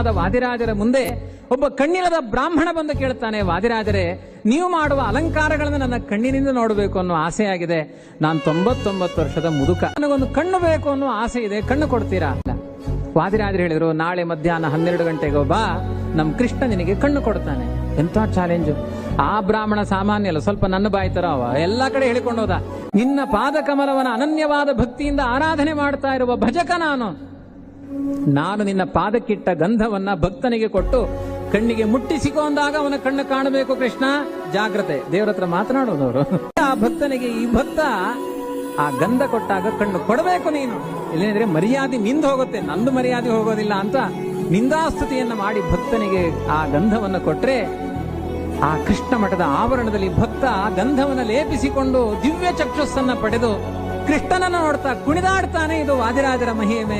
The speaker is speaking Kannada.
ಧನ್ಯರಾದ ವಾದಿರಾಜರ ಮುಂದೆ ಒಬ್ಬ ಕಣ್ಣಿಲ್ಲದ ಬ್ರಾಹ್ಮಣ ಬಂದು ಕೇಳ್ತಾನೆ, ವಾದಿರಾಜರೇ, ನೀವು ಮಾಡುವ ಅಲಂಕಾರಗಳನ್ನು ನನ್ನ ಕಣ್ಣಿನಿಂದ ನೋಡಬೇಕು ಅನ್ನೋ ಆಸೆ ಆಗಿದೆ. ನಾನು 99 ವರ್ಷದ ಮುದುಕ, ನನಗೊಂದು ಕಣ್ಣು ಬೇಕು ಅನ್ನೋ ಆಸೆ ಇದೆ, ಕಣ್ಣು ಕೊಡ್ತೀರಾ? ವಾದಿರಾಜರು ಹೇಳಿದ್ರು, ನಾಳೆ ಮಧ್ಯಾಹ್ನ 12 ಗಂಟೆಗೆ ಬಾ, ನಮ್ ಕೃಷ್ಣ ನಿನಗೆ ಕಣ್ಣು ಕೊಡ್ತಾನೆ. ಎಂತ ಚಾಲೆಂಜು! ಆ ಬ್ರಾಹ್ಮಣ ಸಾಮಾನ್ಯ ಅಲ್ಲ, ಸ್ವಲ್ಪ ನನ್ನ ಬಾಯಿ ತರ ಅವ, ಎಲ್ಲಾ ಕಡೆ ಹೇಳಿಕೊಂಡು ಹೋದ, ನಿನ್ನ ಪಾದ ಕಮಲವನ ಅನನ್ಯವಾದ ಭಕ್ತಿಯಿಂದ ಆರಾಧನೆ ಮಾಡ್ತಾ ಇರುವ ಭಜಕ ನಾನು ನಿನ್ನ ಪಾದಕ್ಕಿಟ್ಟ ಗಂಧವನ್ನ ಭಕ್ತನಿಗೆ ಕೊಟ್ಟು ಕಣ್ಣಿಗೆ ಮುಟ್ಟಿಸಿಕೊಂಡಾಗ ಅವನ ಕಣ್ಣು ಕಾಣಬೇಕು. ಕೃಷ್ಣ ಜಾಗ್ರತೆ, ದೇವರ ಹತ್ರ ಮಾತನಾಡೋದವರು. ಆ ಭಕ್ತನಿಗೆ ಈ ಭಕ್ತ ಆ ಗಂಧ ಕೊಟ್ಟಾಗ ಕಣ್ಣು ಕೊಡಬೇಕು ನೀನು, ಇಲ್ಲಂದ್ರೆ ಮರ್ಯಾದೆ ನಿಂದು ಹೋಗುತ್ತೆ, ನಂದು ಮರ್ಯಾದೆ ಹೋಗೋದಿಲ್ಲ ಅಂತ ನಿಂದಾಸ್ತುತಿಯನ್ನ ಮಾಡಿ ಭಕ್ತನಿಗೆ ಆ ಗಂಧವನ್ನು ಕೊಟ್ರೆ, ಆ ಕೃಷ್ಣ ಮಠದ ಆವರಣದಲ್ಲಿ ಭಕ್ತ ಗಂಧವನ್ನು ಲೇಪಿಸಿಕೊಂಡು ದಿವ್ಯ ಚಕ್ಷುಸ್ಸನ್ನ ಪಡೆದು ಕೃಷ್ಣನನ್ನು ನೋಡ್ತಾ ಕುಣಿದಾಡ್ತಾನೆ. ಇದು ವಾದಿರಾಜರ ಮಹಿಮೆ.